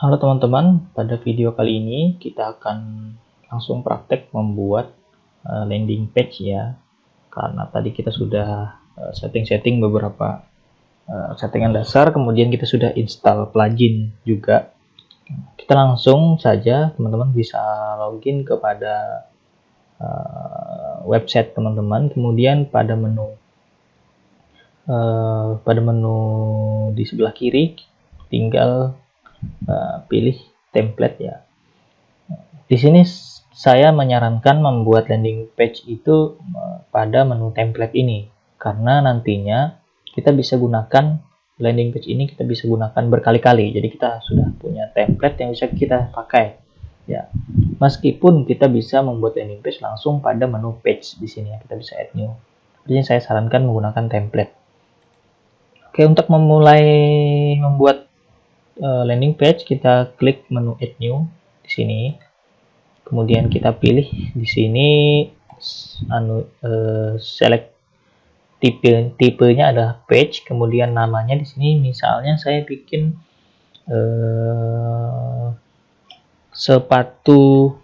Halo teman-teman, pada video kali ini kita akan langsung praktek membuat landing page ya. Karena tadi kita sudah setting-setting beberapa settingan dasar, kemudian kita sudah install plugin juga. Kita langsung saja teman-teman bisa login kepada website teman-teman, kemudian pada menu di sebelah kiri tinggal pilih template ya. Di sini saya menyarankan membuat landing page itu pada menu template ini, karena nantinya kita bisa gunakan landing page ini, kita bisa gunakan berkali-kali. Jadi kita sudah punya template yang bisa kita pakai ya. Meskipun kita bisa membuat landing page langsung pada menu page di sini ya, kita bisa add new. Jadi saya sarankan menggunakan template. Oke, untuk memulai membuat landing page, kita klik menu add new di sini. Kemudian kita pilih di sini select tipenya adalah page, kemudian namanya di sini misalnya saya bikin sepatu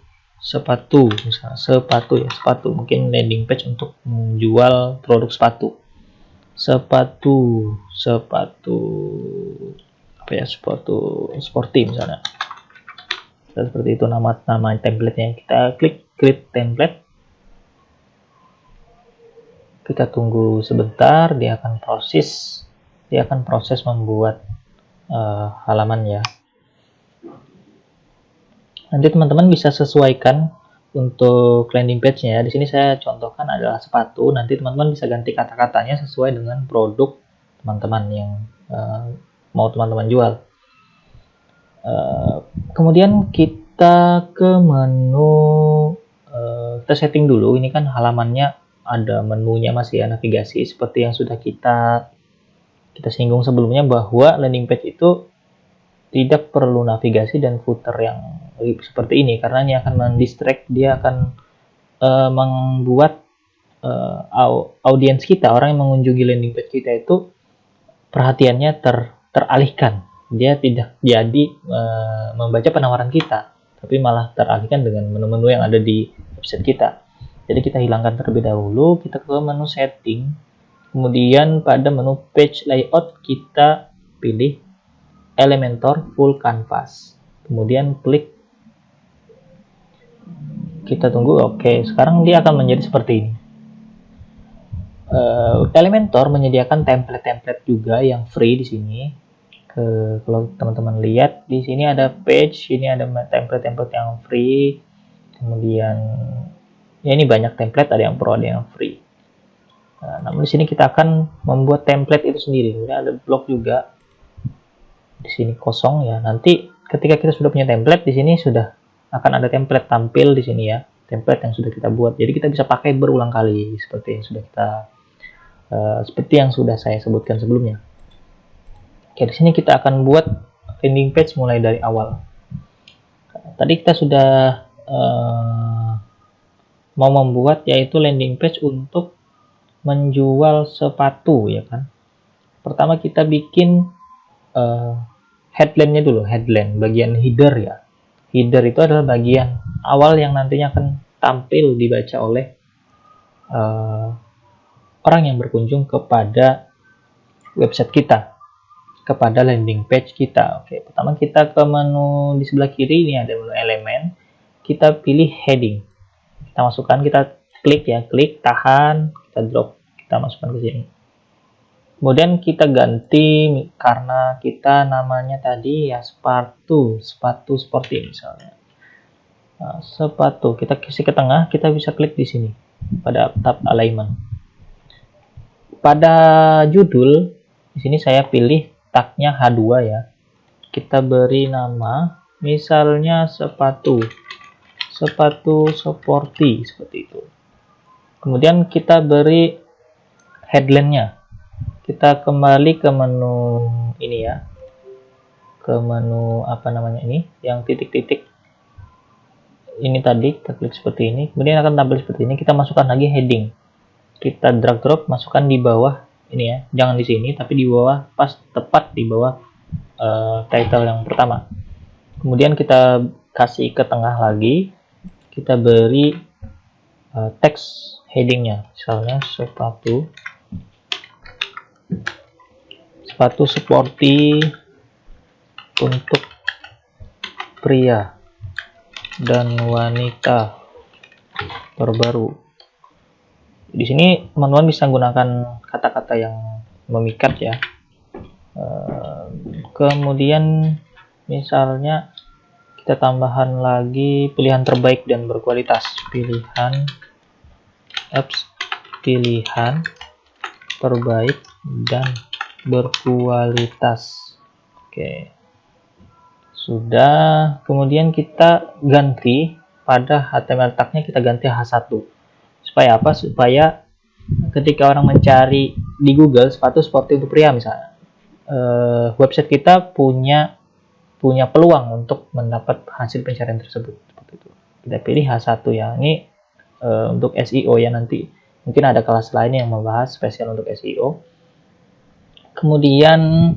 misalnya sepatu mungkin landing page untuk menjual produk sepatu sepatu sporty misalnya. Seperti itu nama template-nya. Kita klik create template. Kita tunggu sebentar, dia akan proses membuat halaman ya. Nanti teman-teman bisa sesuaikan untuk landing page-nya ya. Di sini saya contohkan adalah sepatu. Nanti teman-teman bisa ganti kata-katanya sesuai dengan produk teman-teman yang mau teman-teman jual. Kemudian kita ke menu kita setting dulu. Ini kan halamannya ada menunya masih ya, navigasi seperti yang sudah kita singgung sebelumnya, bahwa landing page itu tidak perlu navigasi dan footer yang seperti ini, karena ini akan mendistract, dia akan membuat audiens kita, orang yang mengunjungi landing page kita itu perhatiannya teralihkan. Dia tidak jadi membaca penawaran kita, tapi malah teralihkan dengan menu-menu yang ada di website kita. Jadi kita hilangkan terlebih dahulu, kita ke menu setting, kemudian pada menu page layout kita pilih Elementor full canvas, kemudian klik, kita tunggu. Oke, sekarang dia akan menjadi seperti ini. Elementor menyediakan template-template juga yang free di sini. Kalau teman-teman lihat di sini ada page, ini ada template-template yang free, kemudian ya ini banyak template, ada yang pro, ada yang free. Namun di sini kita akan membuat template itu sendiri. Kemudian ada blog juga di sini kosong ya. Nanti ketika kita sudah punya template, di sini sudah akan ada template tampil di sini ya, template yang sudah kita buat. Jadi kita bisa pakai berulang kali seperti yang sudah saya sebutkan sebelumnya. Oke, di sini kita akan buat landing page mulai dari awal. Tadi kita sudah mau membuat yaitu landing page untuk menjual sepatu ya kan. Pertama kita bikin headline-nya dulu, headline, bagian header ya. Header itu adalah bagian awal yang nantinya akan tampil dibaca oleh orang yang berkunjung kepada website kita, kepada landing page kita. Oke, pertama kita ke menu di sebelah kiri, ini ada menu elemen, kita pilih heading, kita masukkan, kita klik ya, klik, tahan, kita drop, kita masukkan ke sini. Kemudian kita ganti, karena kita namanya tadi ya sepatu sporty misalnya. Nah, sepatu kita kasih ke tengah, kita bisa klik di sini pada tab alignment. Pada judul di sini saya pilih tagnya H2 ya. Kita beri nama misalnya sepatu sporty seperti itu. Kemudian kita beri headline-nya. Kita kembali ke menu ini ya, ke menu apa namanya ini, yang titik-titik ini tadi, kita klik seperti ini, kemudian akan tampil seperti ini. Kita masukkan lagi heading, kita drag drop, masukkan di bawah ini ya, jangan di sini tapi di bawah, pas tepat di bawah title yang pertama. Kemudian kita kasih ke tengah lagi, kita beri teks headingnya, misalnya sepatu sporty untuk pria dan wanita terbaru. Di sini teman-teman bisa gunakan kata-kata yang memikat ya. Kemudian misalnya kita tambahkan lagi pilihan terbaik dan berkualitas, pilihan terbaik dan berkualitas. Oke, sudah. Kemudian kita ganti pada HTML tag-nya, kita ganti H1. Supaya apa? Supaya ketika orang mencari di Google sepatu sporty untuk pria misalnya, website kita punya peluang untuk mendapat hasil pencarian tersebut. Seperti itu. Kita pilih H1 ya. Ini untuk SEO ya, nanti mungkin ada kelas lain yang membahas spesial untuk SEO. Kemudian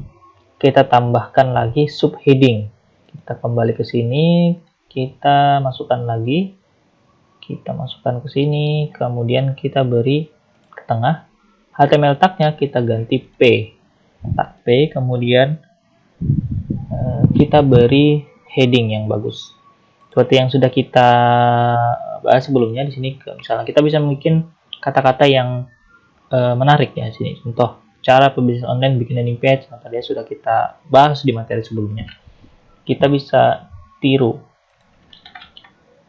kita tambahkan lagi subheading. Kita kembali ke sini, kita masukkan lagi, kita masukkan ke sini, kemudian kita beri ke tengah. HTML tag-nya kita ganti P, tag P, kemudian kita beri heading yang bagus. Seperti yang sudah kita bahas sebelumnya di sini, misalnya kita bisa bikin kata-kata yang menarik ya di sini. Contoh cara pebisnis online bikin landing page, nah, tadi sudah kita bahas di materi sebelumnya. Kita bisa tiru,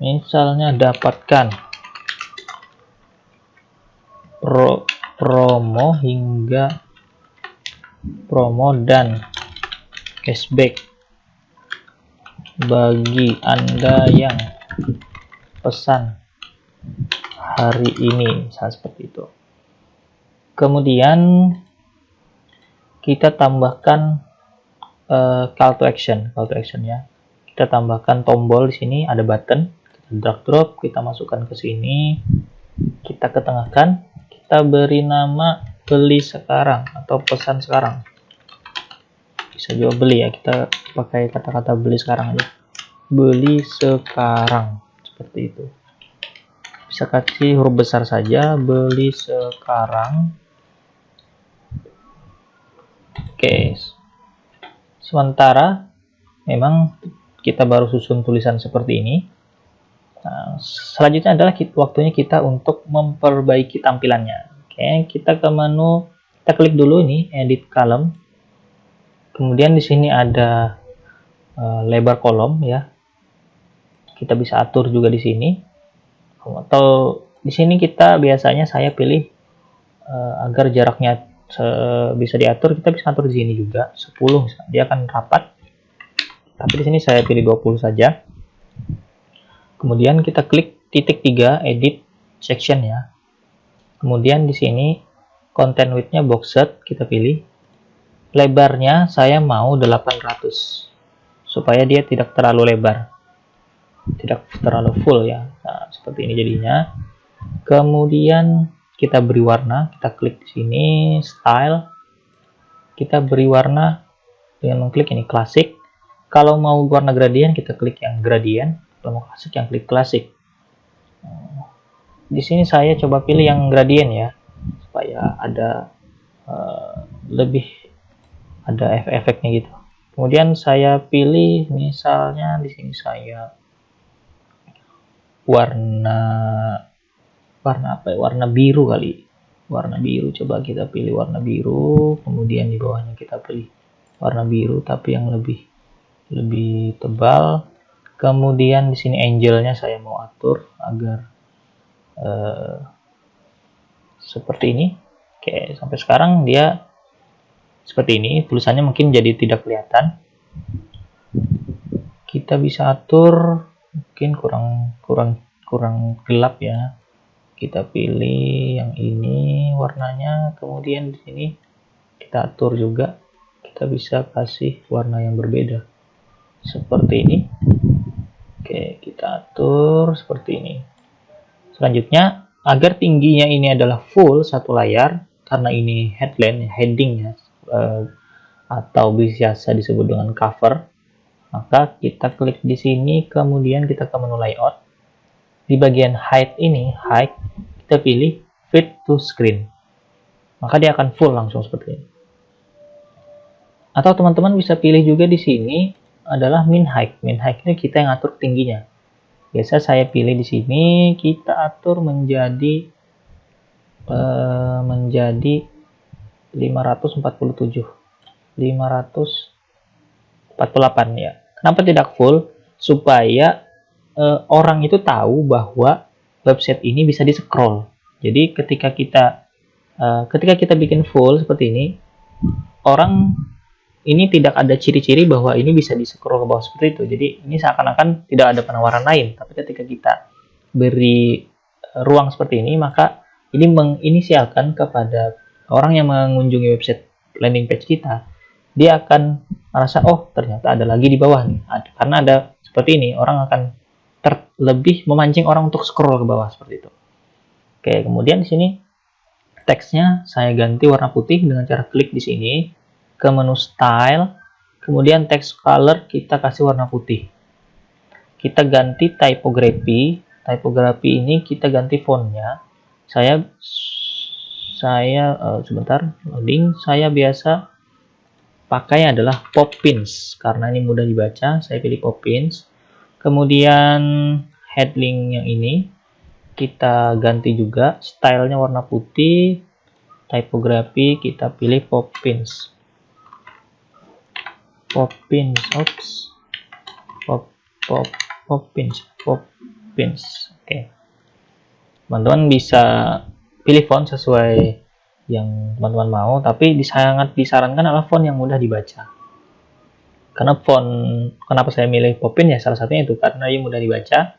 misalnya dapatkan promo dan cashback bagi Anda yang pesan hari ini, misalnya seperti itu. Kemudian kita tambahkan call to action ya. Kita tambahkan tombol di sini, ada button, kita drag drop, kita masukkan ke sini, kita ketengahkan, kita beri nama beli sekarang atau pesan sekarang. Bisa juga beli ya, kita pakai kata-kata beli sekarang aja. Beli sekarang, seperti itu. Bisa kasih huruf besar saja, beli sekarang. Oke. Sementara memang kita baru susun tulisan seperti ini. Nah, selanjutnya adalah waktunya kita untuk memperbaiki tampilannya. Oke, kita ke menu, kita klik dulu ini edit column. Kemudian di sini ada lebar kolom ya. Kita bisa atur juga di sini. Atau di sini kita biasanya saya pilih agar jaraknya bisa diatur, kita bisa atur di sini juga 10 misalnya. Dia akan rapat. Tapi di sini saya pilih 20 saja. Kemudian kita klik titik 3 edit section ya. Kemudian di sini content width-nya boxed kita pilih. Lebarnya saya mau 800 supaya dia tidak terlalu lebar, tidak terlalu full ya. Nah, seperti ini jadinya. Kemudian kita beri warna, kita klik di sini style, kita beri warna dengan mengklik ini klasik. Kalau mau warna gradient kita klik yang gradient, kalau mau klasik yang klik klasik. Di sini saya coba pilih yang gradient ya, supaya ada lebih ada efek-efeknya gitu. Kemudian saya pilih misalnya di sini saya warna apa ya? Warna biru kali. Warna biru, coba kita pilih warna biru. Kemudian di bawahnya kita pilih warna biru tapi yang lebih tebal. Kemudian di sini angle-nya saya mau atur agar seperti ini. Oke, sampai sekarang dia seperti ini. Tulisannya mungkin jadi tidak kelihatan. Kita bisa atur mungkin kurang gelap ya. Kita pilih yang ini warnanya, kemudian di sini kita atur juga, kita bisa kasih warna yang berbeda seperti ini. Oke, kita atur seperti ini. Selanjutnya, agar tingginya ini adalah full satu layar, karena ini headline, heading ya, atau biasa disebut dengan cover. Maka kita klik di sini, kemudian kita ke menu layout. Di bagian height ini, kita pilih fit to screen. Maka dia akan full langsung seperti ini. Atau teman-teman bisa pilih juga di sini adalah min height. Min height ini kita yang atur tingginya. Biasa saya pilih di sini, kita atur menjadi 547, 548 ya. Kenapa tidak full? Supaya orang itu tahu bahwa website ini bisa di scroll. Jadi ketika kita bikin full seperti ini, orang ini tidak ada ciri-ciri bahwa ini bisa di scroll ke bawah seperti itu. Jadi ini seakan-akan tidak ada penawaran lain. Tapi ketika kita beri ruang seperti ini, maka ini menginisialkan kepada orang yang mengunjungi website landing page kita, dia akan merasa, oh ternyata ada lagi di bawah nih. Karena ada seperti ini, orang akan lebih memancing orang untuk scroll ke bawah seperti itu. Oke, kemudian di sini teksnya saya ganti warna putih dengan cara klik di sini ke menu style, kemudian text color kita kasih warna putih. Kita ganti typography. Typography ini kita ganti fontnya. Saya sebentar loading. Saya biasa pakai adalah Poppins karena ini mudah dibaca. Saya pilih Poppins. Kemudian heading yang ini kita ganti juga, stylenya warna putih. Typography kita pilih Poppins. Poppins. Oke. Teman-teman bisa pilih font sesuai yang teman-teman mau, tapi sangat disarankan adalah font yang mudah dibaca. Karena kenapa saya milih Poppins ya, salah satunya itu karena dia mudah dibaca.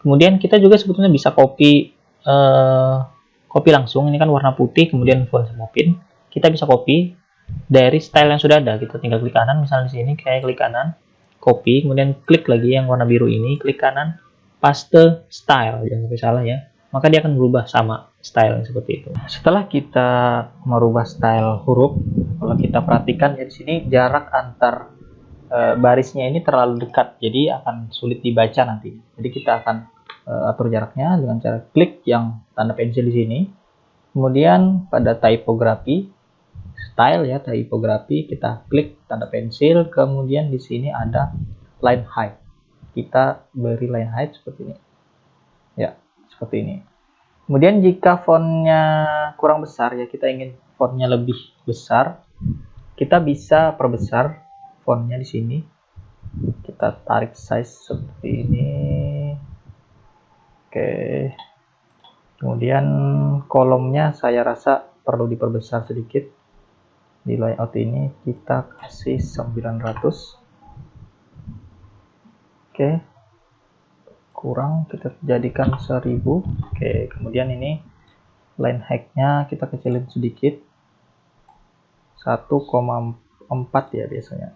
Kemudian kita juga sebetulnya bisa copy langsung. Ini kan warna putih, kemudian font sama pin. Kita bisa copy dari style yang sudah ada. Kita tinggal klik kanan, misalnya di sini kayak klik kanan, copy, kemudian klik lagi yang warna biru ini, klik kanan, paste style, jangan sampai salah ya. Maka dia akan berubah sama style seperti itu. Setelah kita merubah style huruf, kalau kita perhatikan ya di sini jarak antar barisnya ini terlalu dekat, jadi akan sulit dibaca nanti. Jadi kita akan atur jaraknya dengan cara klik yang tanda pensil di sini. Kemudian pada typography style ya, typography kita klik tanda pensil, kemudian di sini ada line height. Kita beri line height seperti ini. Ya, seperti ini. Kemudian jika fontnya kurang besar ya, kita ingin fontnya lebih besar, kita bisa perbesar fontnya di sini. Kita tarik size seperti ini. Oke. Kemudian kolomnya saya rasa perlu diperbesar sedikit. Di layout ini kita kasih 900. Oke. Kurang, kita jadikan 1000. Oke, kemudian ini line height-nya kita kecilin sedikit. 1,4 ya biasanya.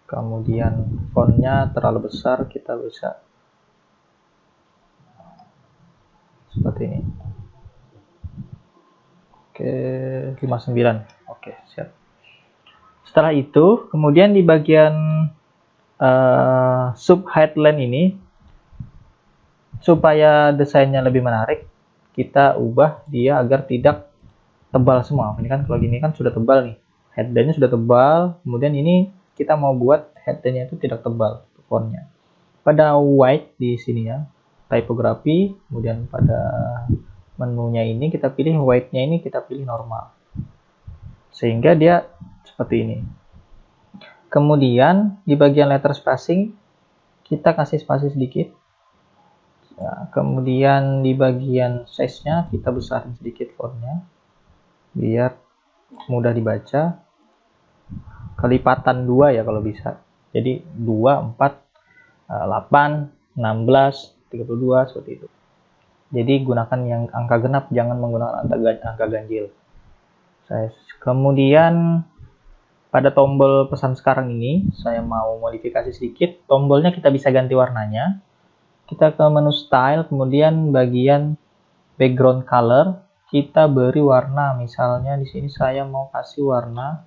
Kemudian fontnya terlalu besar, kita bisa seperti ini. Oke, 59. Oke, siap. Setelah itu, kemudian di bagian sub headline ini, supaya desainnya lebih menarik, kita ubah dia agar tidak tebal semua. Ini kan kalau gini kan sudah tebal nih, headline-nya sudah tebal. Kemudian ini kita mau buat headline-nya itu tidak tebal fontnya. Pada white di sini ya, typography, kemudian pada menunya ini kita pilih white-nya ini kita pilih normal. Sehingga dia seperti ini. Kemudian di bagian letter spacing kita kasih spasi sedikit. Ya, kemudian di bagian size-nya kita besarin sedikit fontnya biar mudah dibaca. Kelipatan 2 ya kalau bisa. Jadi 2, 4, 8, 16, 32 seperti itu. Jadi gunakan yang angka genap, jangan menggunakan angka ganjil. Kemudian pada tombol pesan sekarang ini saya mau modifikasi sedikit. Tombolnya kita bisa ganti warnanya. Kita ke menu style, kemudian bagian background color kita beri warna. Misalnya di sini saya mau kasih warna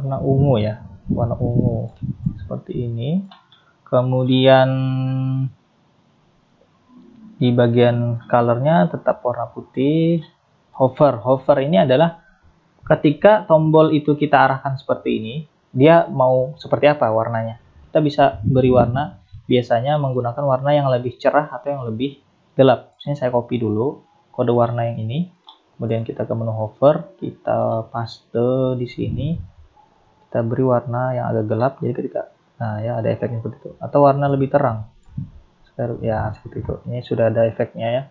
warna ungu ya, warna ungu seperti ini. Kemudian di bagian colornya tetap warna putih. Hover ini adalah ketika tombol itu kita arahkan seperti ini, dia mau seperti apa warnanya. Kita bisa beri warna, biasanya menggunakan warna yang lebih cerah atau yang lebih gelap. Ini saya copy dulu kode warna yang ini, kemudian kita ke menu hover, kita paste di sini, kita beri warna yang agak gelap, jadi ketika ya ada efeknya seperti itu, atau warna lebih terang ya seperti itu. Ini sudah ada efeknya ya.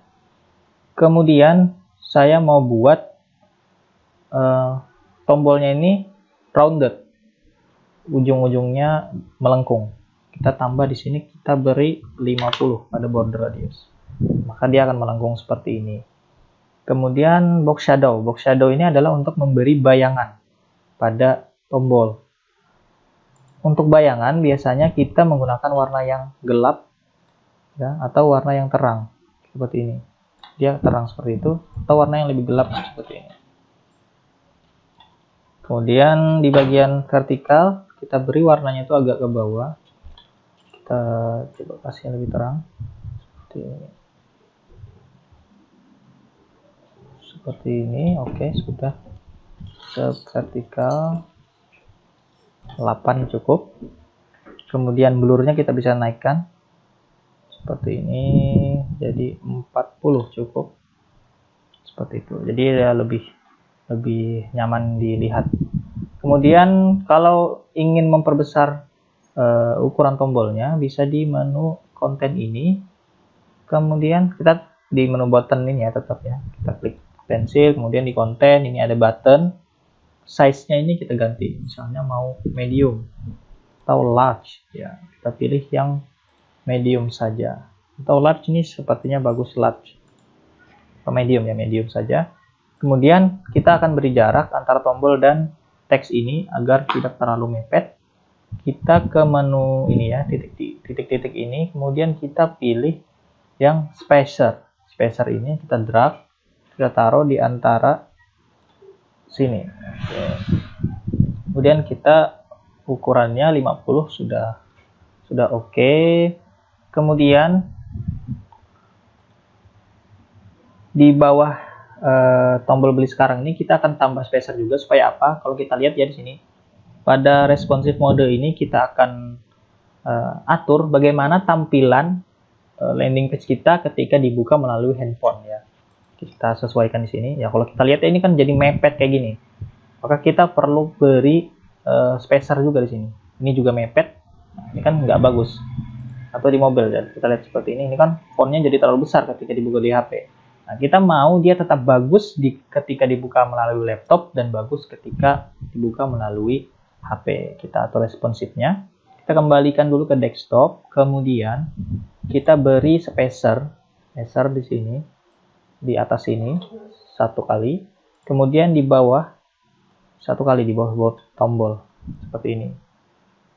Kemudian saya mau buat tombolnya ini rounded, ujung-ujungnya melengkung. Kita tambah di sini, kita beri 50 pada border radius, maka dia akan melengkung seperti ini. Kemudian box shadow ini adalah untuk memberi bayangan pada tombol. Untuk bayangan biasanya kita menggunakan warna yang gelap ya, atau warna yang terang seperti ini. Dia terang seperti itu, atau warna yang lebih gelap seperti ini. Kemudian di bagian vertikal kita beri warnanya itu agak ke bawah. Kita coba kasih yang lebih terang seperti ini. Seperti ini, oke, sudah. Vertikal 8 cukup. Kemudian blurnya kita bisa naikkan seperti ini, jadi 40 cukup. Seperti itu. Jadi ya lebih nyaman dilihat. Kemudian kalau ingin memperbesar ukuran tombolnya, bisa di menu konten ini. Kemudian kita di menu button ini ya, tetap ya, kita klik pensil, kemudian di konten ini ada button. Size-nya ini kita ganti, misalnya mau medium atau large ya, kita pilih yang medium saja, atau large ini sepertinya bagus large, atau medium ya, medium saja. Kemudian kita akan beri jarak antara tombol dan teks ini agar tidak terlalu mepet. Kita ke menu ini ya, titik-titik ini, kemudian kita pilih yang spacer ini, kita drag, kita taruh di antara sini. Oke. Kemudian kita ukurannya 50 sudah oke. Kemudian di bawah tombol beli sekarang ini kita akan tambah spacer juga, supaya apa? Kalau kita lihat ya di sini pada responsive mode ini kita akan atur bagaimana tampilan landing page kita ketika dibuka melalui handphone ya. Kita sesuaikan di sini ya. Kalau kita lihat ya, ini kan jadi mepet kayak gini, maka kita perlu beri spacer juga di sini. Ini juga mepet, nah, ini kan nggak bagus. Atau di mobil ya, kita lihat seperti ini kan fontnya jadi terlalu besar ketika dibuka di HP. Nah, kita mau dia tetap bagus ketika dibuka melalui laptop dan bagus ketika dibuka melalui HP. Kita atur responsifnya. Kita kembalikan dulu ke desktop, kemudian kita beri spacer di sini. Di atas ini 1 kali, kemudian di bawah 1 kali di bawah tombol seperti ini.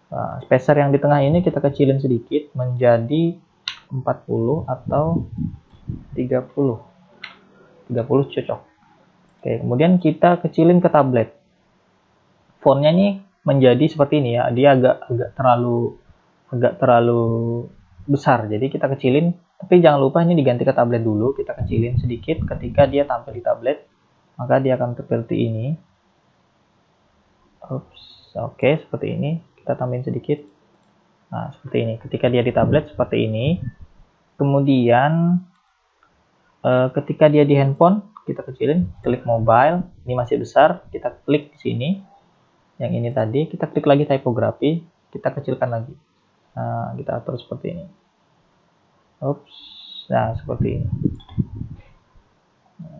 Nah, spacer yang di tengah ini kita kecilin sedikit menjadi 40 atau 30 cocok. Oke, kemudian kita kecilin ke tablet. Fontnya ini menjadi seperti ini ya, dia agak terlalu besar, jadi kita kecilin. Tapi jangan lupa ini diganti ke tablet dulu, kita kecilin sedikit. Ketika dia tampil di tablet, maka dia akan seperti ini. Oke, seperti ini. Kita tambahin sedikit. Nah, seperti ini. Ketika dia di tablet, seperti ini. Kemudian, ketika dia di handphone, kita kecilin. Klik mobile, ini masih besar. Kita klik di sini. Yang ini tadi, kita klik lagi typography. Kita kecilkan lagi. Nah, kita atur seperti ini. Nah seperti ini.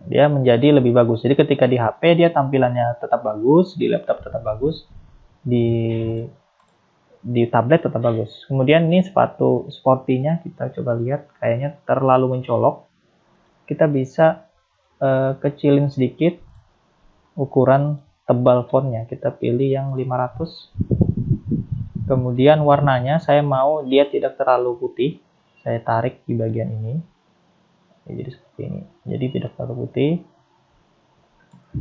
Dia menjadi lebih bagus. Jadi ketika di HP dia tampilannya tetap bagus, di laptop tetap bagus, di tablet tetap bagus. Kemudian ini sepatu sportinya kita coba lihat, kayaknya terlalu mencolok. Kita bisa kecilin sedikit ukuran tebal fontnya. Kita pilih yang 500. Kemudian warnanya saya mau dia tidak terlalu putih. Saya tarik di bagian ini ya, jadi seperti ini, jadi tidak terlalu putih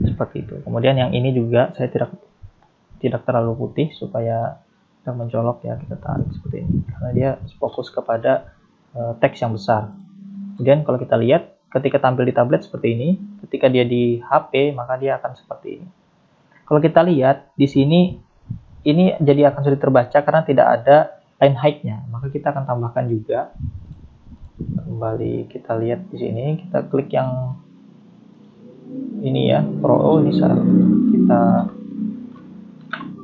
seperti itu. Kemudian yang ini juga saya tidak terlalu putih supaya tidak mencolok ya, kita tarik seperti ini karena dia fokus kepada teks yang besar. Kemudian kalau kita lihat ketika tampil di tablet seperti ini, ketika dia di HP maka dia akan seperti ini. Kalau kita lihat di sini, ini jadi akan sulit terbaca karena tidak ada line height-nya. Maka kita akan tambahkan juga. Kembali kita lihat di sini, kita klik yang ini ya, Pro. Ini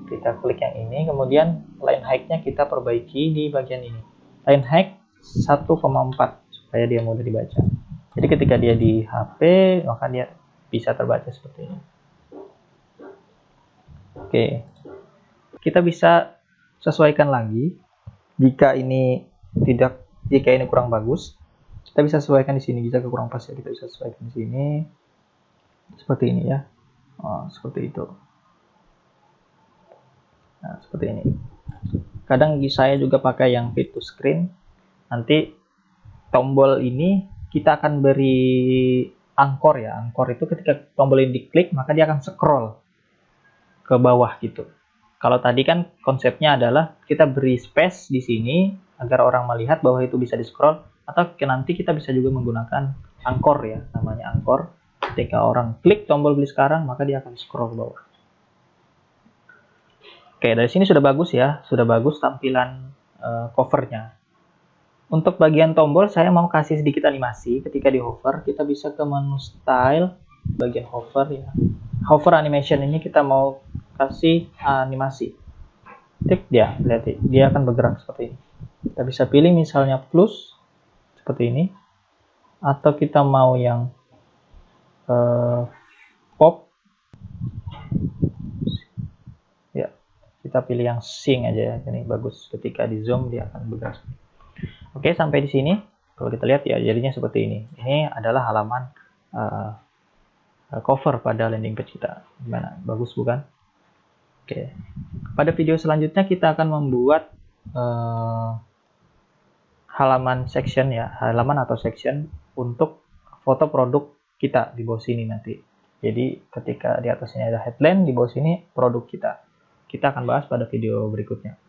kita klik yang ini, kemudian line height-nya kita perbaiki di bagian ini. Line height 1,4 supaya dia mudah dibaca. Jadi ketika dia di HP, maka dia bisa terbaca seperti ini. Oke, kita bisa sesuaikan lagi. Jika ini kurang bagus, kita bisa sesuaikan di sini. Jika kurang pas ya, kita bisa sesuaikan di sini. Seperti ini ya. Seperti itu. Nah, seperti ini. Kadang saya juga pakai yang fit to screen. Nanti tombol ini kita akan beri angkor ya. Angkor itu ketika tombol ini diklik, maka dia akan scroll ke bawah gitu. Kalau tadi kan konsepnya adalah kita beri space di sini agar orang melihat bahwa itu bisa di-scroll, atau nanti kita bisa juga menggunakan angkor ya, namanya angkor. Ketika orang klik tombol beli sekarang, maka dia akan scroll ke bawah. Oke, dari sini sudah bagus ya, sudah bagus tampilan covernya. Untuk bagian tombol saya mau kasih sedikit animasi. Ketika di hover, kita bisa ke menu style, bagian hover ya. Hover animation ini kita mau kasih animasi. Klik dia, lihat dia akan bergerak seperti ini. Kita bisa pilih misalnya plus seperti ini, atau kita mau yang pop ya, kita pilih yang sing aja ya. Ini bagus, ketika di zoom dia akan bergerak. Oke, sampai di sini kalau kita lihat ya jadinya seperti ini. Ini adalah halaman cover pada landing page kita. Gimana, bagus bukan? Oke, pada video selanjutnya kita akan membuat halaman section ya, halaman atau section untuk foto produk kita di bawah sini nanti. Jadi ketika di atas ini ada headline, di bawah sini produk kita. Kita akan bahas pada video berikutnya.